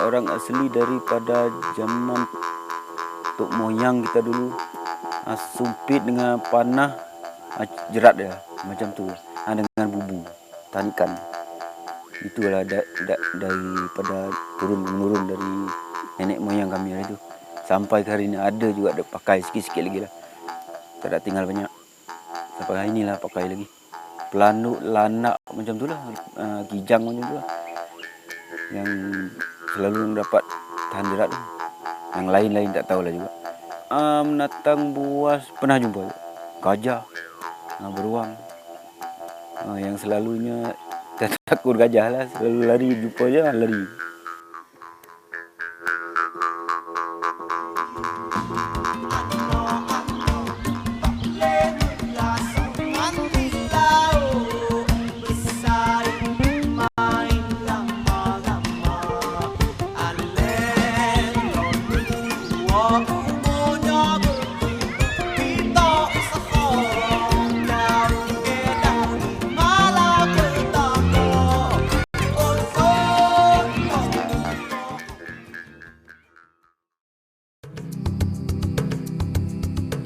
Orang asli daripada zaman tok moyang kita dulu, sumpit dengan panah, jerat ya, macam tu, dengan bubu, tanikan. Itulah daripada turun-menurun dari nenek moyang kami itu. Sampai hari ini ada juga, ada pakai sikit-sikit lagi lah. Tak tinggal banyak. Sampai hari inilah pakai lagi. Pelanduk, lanak macam tu lah, kijang macam tu lah. Yang selalu dapat tahan jerat tu. Yang lain-lain tak tahulah juga. Menatang buas pernah jumpa. Gajah, beruang. Yang selalunya tak takut gajah lah, selalu lari, jumpa je lari.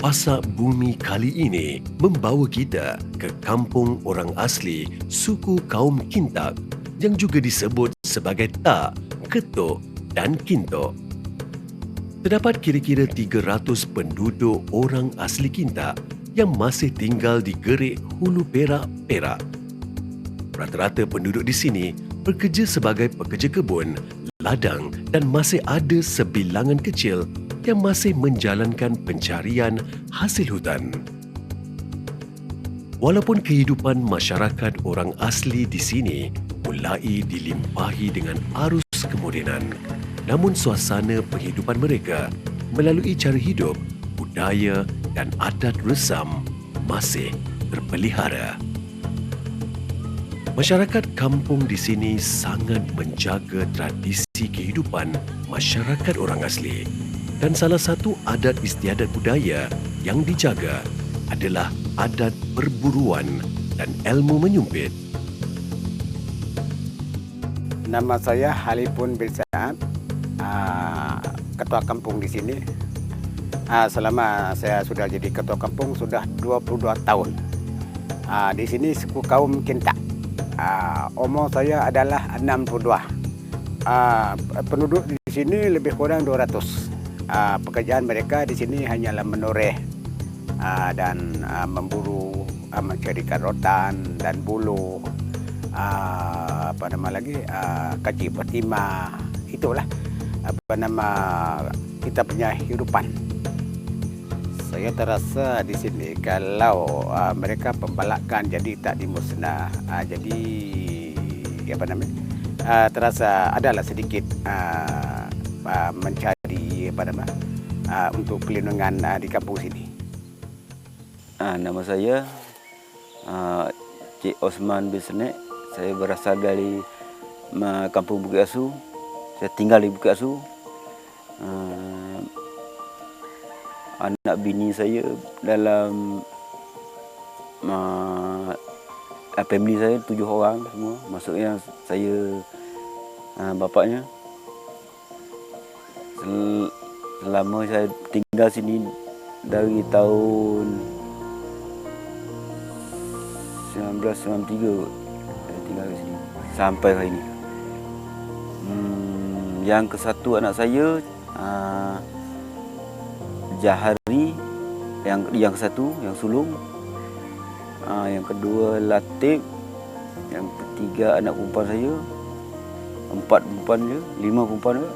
Pasak Bumi kali ini membawa kita ke kampung orang asli suku kaum Kintak yang juga disebut sebagai Tak, Ketuk dan Kintok. Terdapat kira-kira 300 penduduk orang asli Kintak yang masih tinggal di Gerik Hulu Perak, Perak. Rata-rata penduduk di sini bekerja sebagai pekerja kebun, ladang dan masih ada sebilangan kecil yang masih menjalankan pencarian hasil hutan. Walaupun kehidupan masyarakat orang asli di sini mulai dilimpahi dengan arus kemodenan, namun suasana penghidupan mereka melalui cara hidup, budaya dan adat resam masih terpelihara. Masyarakat kampung di sini sangat menjaga tradisi kehidupan masyarakat orang asli. Dan salah satu adat istiadat budaya yang dijaga adalah adat perburuan dan ilmu menyumpit. Nama saya Halipun bin Saad, ketua kampung di sini. Selama saya sudah jadi ketua kampung sudah 22 tahun. Di sini suku kaum Kintak. Umur saya adalah 62. Penduduk di sini lebih kurang 200. Pekerjaan mereka di sini hanyalah menoreh dan memburu, mencari rotan dan bulu, kaji pertima. Itulah kita punya kehidupan. Saya terasa di sini kalau mereka pembalakan jadi tak dimusnah. Terasa adalah sedikit mencari untuk pelindungan di kampung sini. Nama saya Cik Osman bin Senek. Saya berasal dari kampung Bukit Asu. Saya tinggal di Bukit Asu. Anak bini saya dalam family saya 7 orang semua. Maksudnya saya bapaknya. Selama saya tinggal sini dari tahun 1993 saya tinggal di sini sampai hari ini. Yang ke satu anak saya Jahari, yang ke satu yang sulung, yang kedua Latif, yang ketiga anak perempuan saya, 4 perempuan je, 5 perempuan je.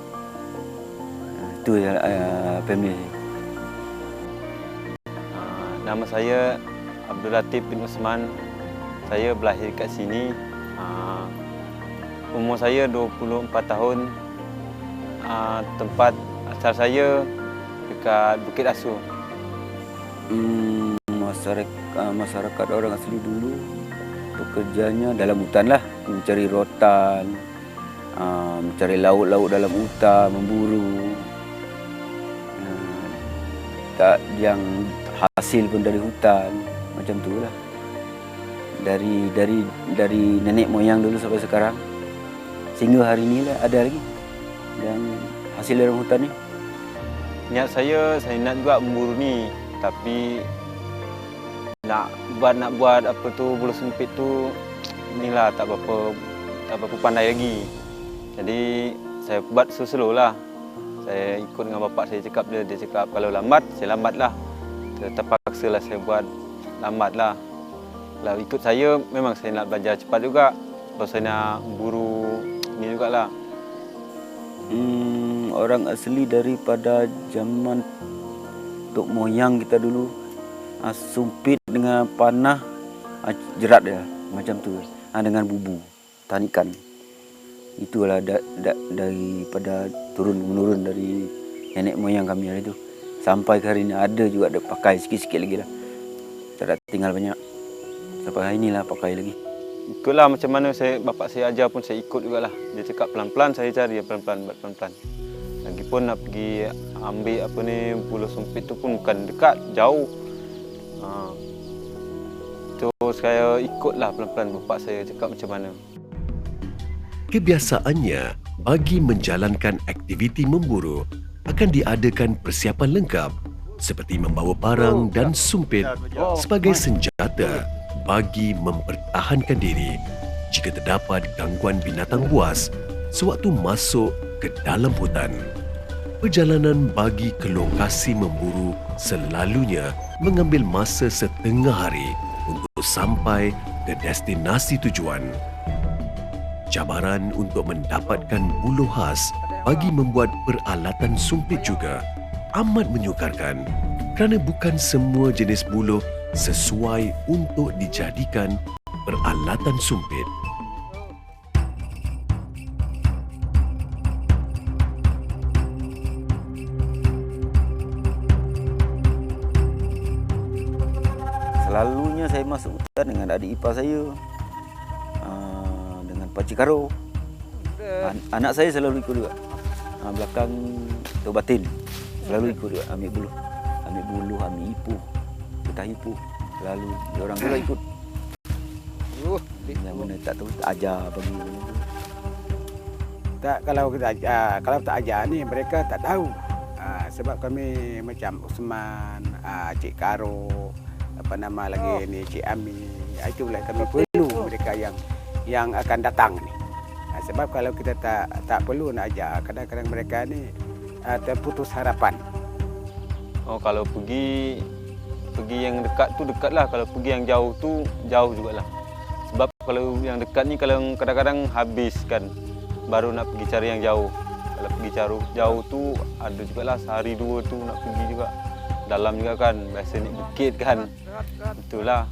Itu family saya. Nama saya Abdul Latif bin Usman. Saya berlahir kat sini. Umur saya 24 tahun. Tempat asal saya dekat Bukit Asu. Masyarakat orang asli dulu bekerjanya dalam hutan lah, mencari rotan, mencari lauk-lauk dalam hutan, memburu. Yang hasil pun dari hutan, macam tu lah. Dari nenek moyang dulu sampai sekarang sehingga hari ini lah ada lagi. Dan hasil dari hutan ni. Niat saya nak juga memburu ni, tapi nak buat apa tu bulu sempit tu inilah tak berapa pandai lagi. Jadi saya buat slow lah. Saya ikut dengan bapak saya cakap dia cakap kalau lambat saya lambatlah. Terpaksa lah saya buat lambatlah. Kalau ikut saya memang saya nak belajar cepat juga. Kalau saya nak buru ni jugalah. Orang asli daripada zaman tok moyang kita dulu, sumpit dengan panah, jerat dia macam tu, dengan bubu tanikan. Itulah daripada turun-menurun dari nenek moyang kami hari itu. Sampai ke hari ini ada juga ada pakai sikit-sikit lagi lah. Tak ada tinggal banyak. Sampai hari inilah pakai lagi. Ikutlah macam mana bapak saya ajar pun saya ikut jugalah. Dia cakap pelan-pelan saya cari pelan-pelan, buat pelan-pelan. Lagipun nak pergi ambil apa ni bulu sumpit tu pun bukan dekat, jauh. So saya ikutlah pelan-pelan bapak saya cakap macam mana. Kebiasaannya bagi menjalankan aktiviti memburu akan diadakan persiapan lengkap seperti membawa parang dan sumpit sebagai senjata bagi mempertahankan diri jika terdapat gangguan binatang buas sewaktu masuk ke dalam hutan. Perjalanan bagi ke lokasi memburu selalunya mengambil masa setengah hari untuk sampai ke destinasi tujuan. Cabaran untuk mendapatkan buluh khas bagi membuat peralatan sumpit juga amat menyukarkan kerana bukan semua jenis buluh sesuai untuk dijadikan peralatan sumpit. Selalunya saya masuk hutan dengan adik ipar saya, dengan Pakcik Karo. Anak saya selalu ikut juga. Belakang Tok Batin selalu ikut juga ambil buluh, ambil ipuh, getah ipuh. Selalu diorang juga ikut. Yang mana tak tahu tak ajar bagi benda tu. Tak, kalau kita ajar, kalau tak ajar ni mereka tak tahu. Sebab kami macam Usman, Cik Karo, apa nama lagi ni, Cik Ami. Itulah kami perlu mereka yang akan datang ni. Sebab kalau kita tak perlu nak ajar, kadang-kadang mereka ni terputus harapan. Oh, kalau pergi yang dekat tu dekatlah, kalau pergi yang jauh tu jauh jugalah. Sebab kalau yang dekat ni kalau kadang-kadang habis kan, baru nak pergi cari yang jauh. Kalau pergi cari jauh tu ada jugalah sehari dua tu nak pergi juga. Dalam juga kan, biasa ni bukit kan. Itulah.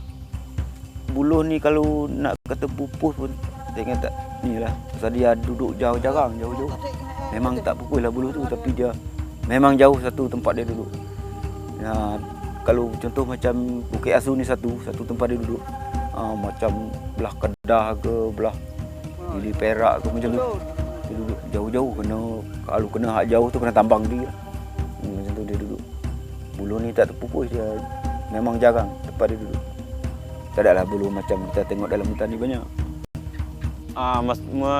Buluh ni kalau nak kata pupus pun tengok tak ni lah. Pasal dia duduk jauh-jauh. Memang tak pupus lah buluh tu, tapi dia memang jauh satu tempat dia duduk. Kalau contoh macam Bukit Asu ni satu tempat dia duduk. Macam belah Kedah ke belah Gili Perak ke macam tu. Dia duduk jauh-jauh, kalau kena hak jauh tu kena tambang dia. Macam tu dia duduk. Buluh ni tak terpupus, dia memang jarang tempat dia duduk. Tak ada lah buluh macam kita tengok dalam hutan ni banyak.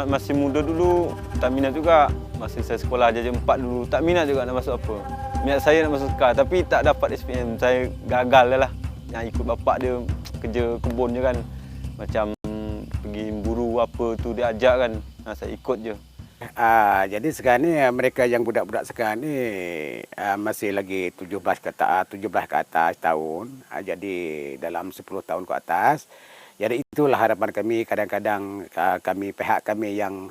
Masih muda dulu tak minat juga. Masih saya sekolah Darjah 4 dulu tak minat juga nak masuk apa. Minat saya nak masuk SKA tapi tak dapat SPM. Saya gagal lah. Yang ikut bapak dia kerja kebun je kan. Macam pergi buru apa tu dia ajak kan. Saya ikut je. Jadi sekarang ni mereka yang budak-budak sekarang ni masih lagi 17 ke atas tahun. Jadi dalam 10 tahun ke atas. Jadi itulah harapan kami. Kadang-kadang pihak kami yang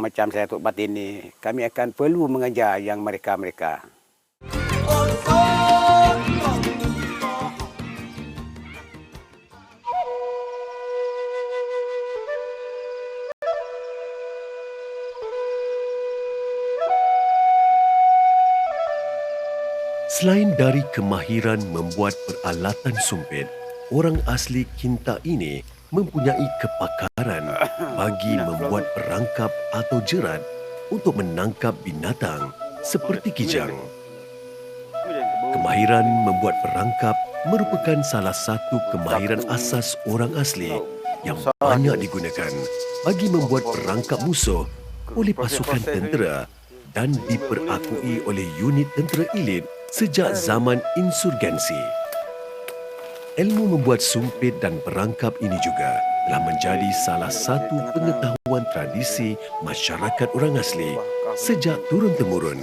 macam saya Tok Batin ni, kami akan perlu mengajar yang mereka-mereka. Selain dari kemahiran membuat peralatan sumpit, orang asli Kinta ini mempunyai kepakaran bagi membuat perangkap atau jerat untuk menangkap binatang seperti kijang. Kemahiran membuat perangkap merupakan salah satu kemahiran asas orang asli yang banyak digunakan bagi membuat perangkap musuh oleh pasukan tentera dan diperakui oleh unit tentera elit sejak zaman insurgensi. Ilmu membuat sumpit dan perangkap ini juga telah menjadi salah satu pengetahuan tradisi masyarakat orang asli sejak turun-temurun.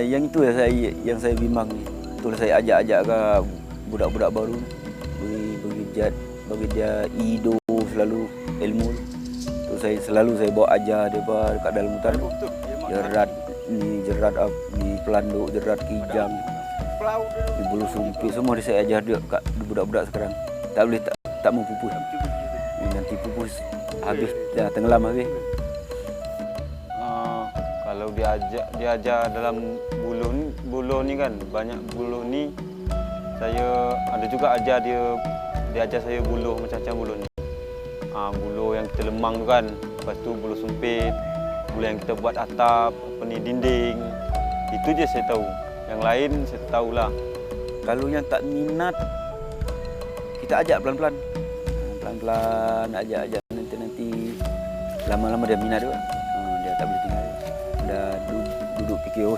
Yang itu yang saya bimbang ni. Itulah saya ajak-ajak ke budak-budak baru bagi dia ido selalu ilmu. Tu saya bawa ajar dia dekat dalam hutan. Jerat ni pelanduk, jerat kijang, di bulu sumpit, semua saya ajar dia kat budak-budak sekarang. Tak mau pupus. Nanti pupus habis dah tenggelam habis. Kalau dia ajar dalam buluh ni kan, banyak buluh ni saya ada juga ajar dia ajar saya buluh macam-macam buluh ni. Buluh yang kita lemang tu kan, lepas tu buluh sumpit, buluh yang kita buat atap, dinding. Itu je saya tahu. Yang lain saya tahulah. Kalau yang tak minat, kita ajak pelan-pelan. Pelan-pelan ajak nanti lama-lama dia minat juga. Dia tak boleh tinggal. Dah duduk fikir,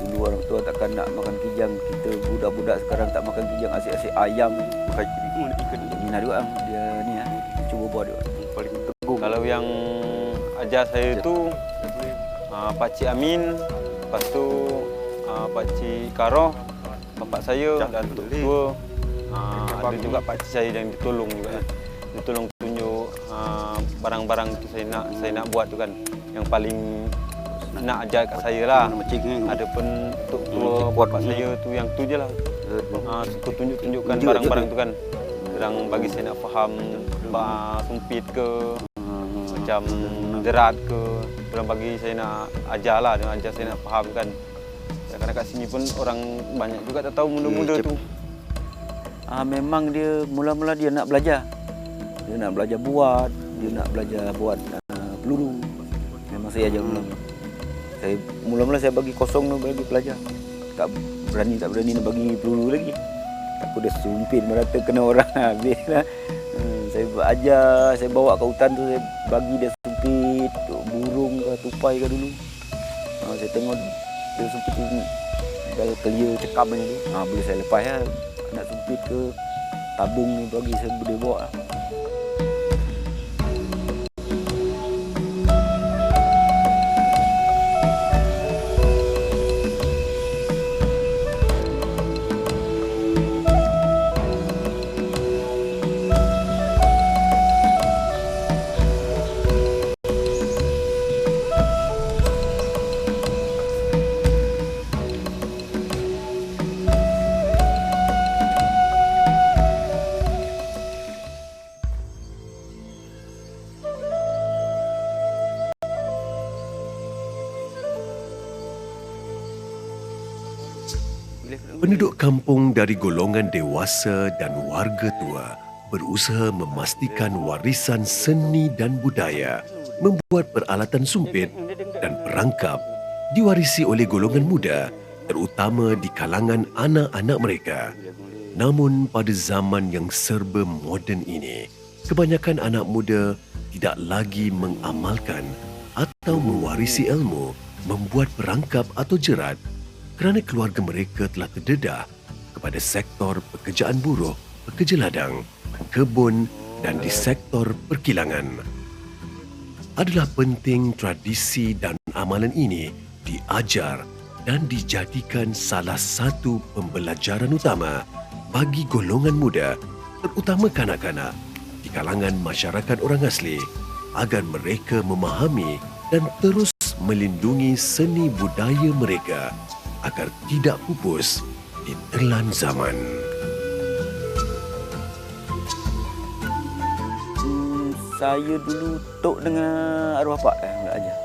dulu orang tua takkan nak makan kijang. Kita budak-budak sekarang tak makan kijang, asyik-asyik ayam. Ikan minat juga dia ni cuba buat juga. Paling teguh. Kalau yang ajar saya tu Pakcik Amin, lepas tu Pakcik Karoh, bapak saya dan Tok Tua. Ada juga pakcik saya yang ditolong juga. Dia tolong tunjuk barang-barang tu saya nak buat tu kan. Yang paling nak ajar kat saya lah. Ada pun Tok Tua bapak saya tu yang tu je lah. Suka tunjukkan barang-barang tu kan. Kadang bagi saya nak faham sumpit ke, macam jerat ke. Orang bagi saya nak ajar lah, dia ajar saya nak faham kan. Karena kat sini pun orang banyak juga tak tahu muda-muda tu. Memang dia mula-mula dia nak belajar. Dia nak belajar buat, dia nak belajar buat peluru. Memang saya ajar mula-mula saya bagi kosong tu bagi pelajar. Tak berani nak bagi peluru lagi. Takut dia sumpit merata kena orang habis lah. Saya ajar, saya bawa ke hutan tu, saya bagi dia sumpit, burung ke tupai ke dulu. Saya tengok dia sumpit tu dah clear cekam macam tu. Boleh saya lepas lah. Nak sumpit ke tabung ni bagi saya boleh bawa lah. Penduduk kampung dari golongan dewasa dan warga tua berusaha memastikan warisan seni dan budaya membuat peralatan sumpit dan perangkap diwarisi oleh golongan muda, terutama di kalangan anak-anak mereka. Namun pada zaman yang serba moden ini, kebanyakan anak muda tidak lagi mengamalkan atau mewarisi ilmu membuat perangkap atau jerat kerana keluarga mereka telah terdedah kepada sektor pekerjaan buruh, pekerja ladang, kebun dan di sektor perkilangan. Adalah penting tradisi dan amalan ini diajar dan dijadikan salah satu pembelajaran utama bagi golongan muda, terutama kanak-kanak di kalangan masyarakat orang asli agar mereka memahami dan terus melindungi seni budaya mereka agar tidak pupus di telan zaman. Saya dulu tok dengan arwah pak ajar.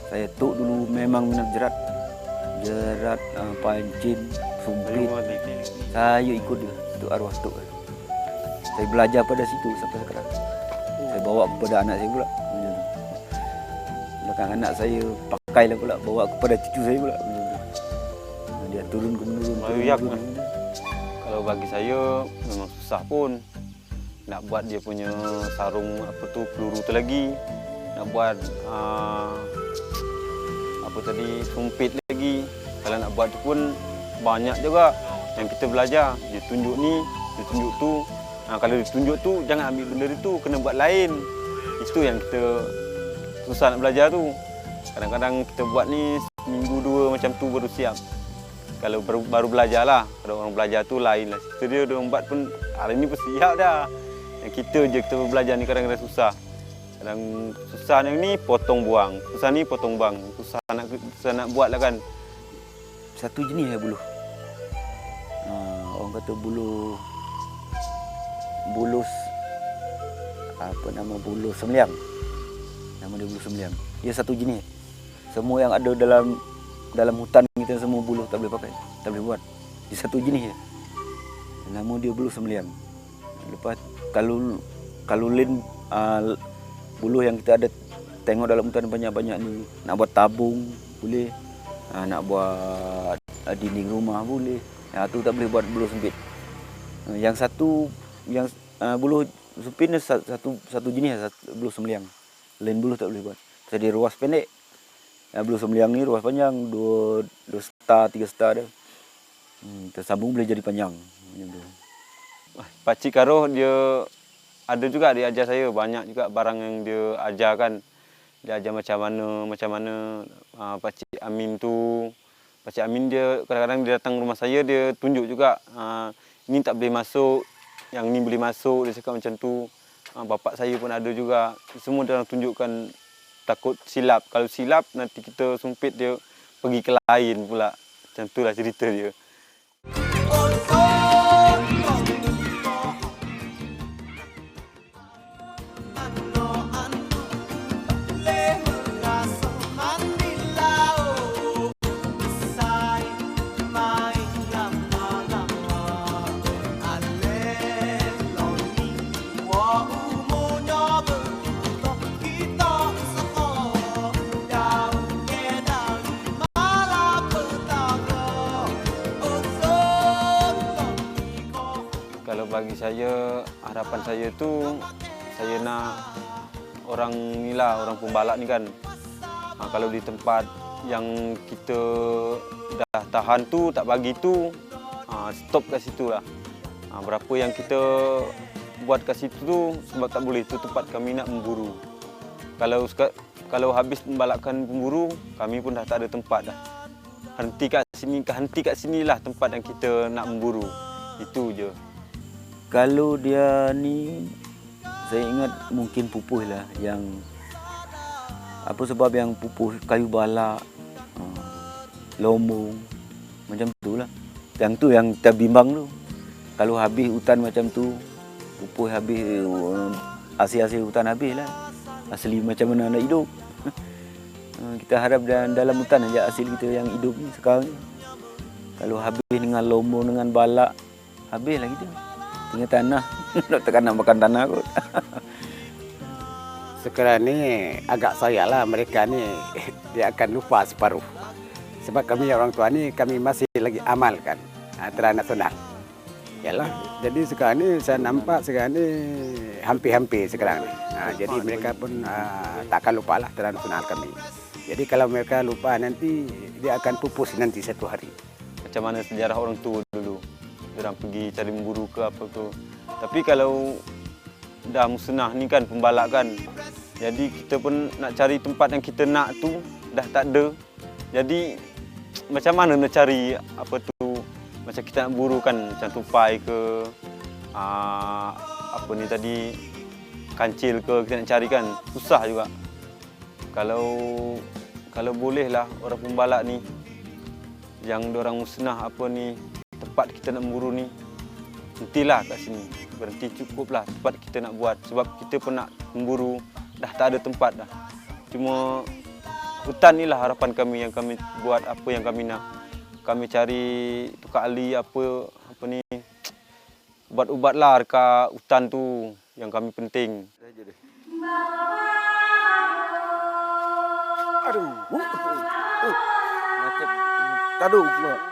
Saya tok dulu memang minat jerat, pancing, sumpit. Saya ikut dia, tok arwah tok. Saya belajar pada situ sampai sekarang. Saya bawa kepada anak saya pula. Belakang anak saya pakailah pula, bawa kepada cucu saya pula. Dia turun ke menurun. Kalau Kalau bagi saya memang susah pun nak buat dia punya sarung apa tu peluru tu lagi, nak buat apa tadi sumpit lagi. Kalau nak buat tu pun banyak juga yang kita belajar. Dia tunjuk ni, dia tunjuk tu. Kalau dia tunjuk tu jangan ambil benda itu, kena buat lain. Itu yang kita susah nak belajar tu. Kadang-kadang kita buat ni seminggu dua macam tu baru siap. Kalau baru belajar lah. Kalau orang belajar tu lain lah. Cerita dia orang buat pun hari ni pun siap dah. Yang kita je kita belajar ni kadang-kadang susah. Kadang susah yang ni potong buang. Susah ni potong buang. Susah nak buat lah kan. Satu jenis ya buluh. Orang kata buluh apa nama buluh semliang. Nama dia buluh semliang. Dia satu jenis. Semua yang ada dalam hutan kita semua buluh tak boleh pakai, tak boleh buat. Dia satu jenis je. Nama dia buluh semliang. Lepas kalau lain buluh yang kita ada tengok dalam hutan banyak-banyak ni, nak buat tabung boleh, nak buat dinding rumah boleh. Tu tak boleh buat buluh sempit. Yang satu yang buluh sempit ni satu jenis buluh semliang. Lain buluh tak boleh buat. Jadi ruas pendek. Buluh semliang ni ruas panjang 2 star 3 star dia. Tersambung boleh jadi panjang. Pakcik Karoh dia ada juga dia ajar saya banyak juga barang yang dia ajar kan. Dia ajar macam mana Pakcik Amin tu. Pakcik Amin dia kadang-kadang dia datang rumah saya dia tunjuk juga ini tak boleh masuk, yang ni boleh masuk, dia cakap macam tu. Bapak saya pun ada juga. Semua dia orang tunjukkan, takut silap. Kalau silap nanti kita sumpit dia pergi ke lain pula. Macam itulah cerita dia. Kalau bagi saya, harapan saya tu, saya nak orang ni lah, orang pembalap ni kan. Kalau di tempat yang kita dah tahan tu, tak bagi tu, stop kat situ lah. Berapa yang kita buat kat situ tu, sebab tak boleh, tu tempat kami nak memburu. Kalau habis membalapkan pemburu, kami pun dah tak ada tempat dah. Henti kat sini lah tempat yang kita nak memburu. Itu je. Kalau dia ni, saya ingat mungkin pupuh lah yang apa sebab yang pupuh kayu balak, lombong, macam tu lah. Yang tu yang kita bimbang tu. Kalau habis hutan macam tu, pupuh habis, hasil-hasil hutan habis lah. Asli macam mana nak hidup. Kita harap dalam hutan aja hasil kita yang hidup ni sekarang ni. Kalau habis dengan lombong, dengan balak, habis lah kita. Tinggal tanah, nak makan tanah kot. Sekarang ni agak sayang lah mereka ni dia akan lupa separuh. Sebab kami orang tua ni kami masih lagi amalkan antara nasional. Yalah, jadi sekarang ni saya nampak sekarang ni hampir-hampir sekarang ni. Jadi mereka pun takkan lupa lah antara nasional kami. Jadi kalau mereka lupa nanti dia akan pupus nanti satu hari. Macam mana sejarah orang tua dulu. Orang pergi cari memburu ke apa tu. Tapi kalau dah musnah ni kan pembalak kan. Jadi kita pun nak cari tempat yang kita nak tu dah tak ada. Jadi macam mana nak cari apa tu, macam kita nak buru kan, macam tupai ke apa ni tadi, kancil ke, kita nak cari kan susah juga. Kalau boleh lah orang pembalak ni yang diorang musnah apa ni, tempat kita nak memburu ni, hentilah kat sini. Berhenti cukuplah tempat kita nak buat. Sebab kita pun nak memburu, dah tak ada tempat dah. Cuma hutan ni lah harapan kami yang kami buat apa yang kami nak. Kami cari tukar ahli apa ni, ubat-ubat lah dekat hutan tu yang kami penting. Aduh. Macam taduh pula.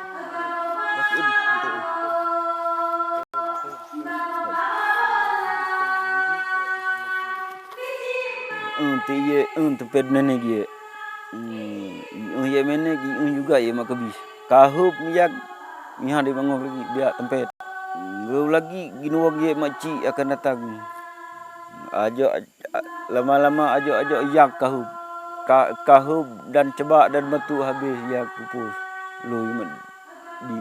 te ye tempat nene ye ye mene juga ye mak kebis kahup yak nyiha di bangong lagi biak tempat geu lagi ginuwag ye maci akan datang ajo lama-lama ajo yak kahup dan cebak dan batu habis yak pupus lu di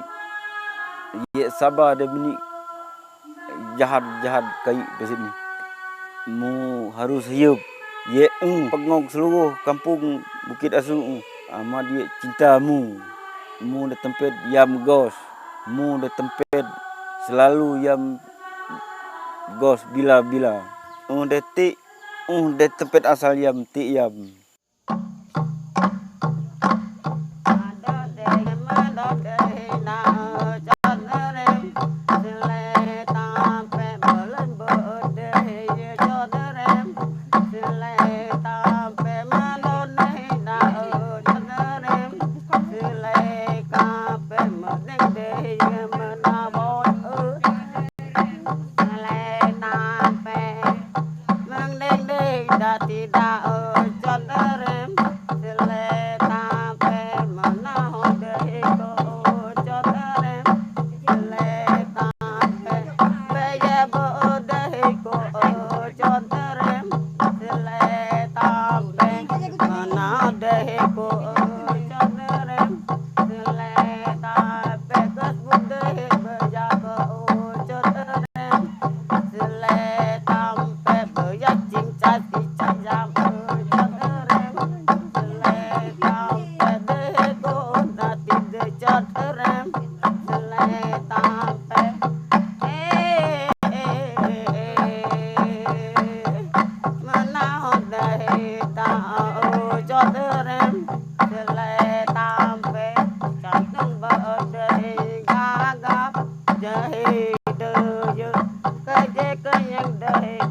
ye sabar dan bini jahat kai di sini mu harus hidup ye pengong seluruh kampung Bukit Asu ama dia cintamu mu de tempat yam gos mu de tempat selalu yam gos bila de ti de tempat asal yam ti yam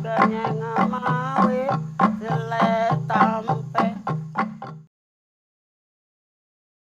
Kenyang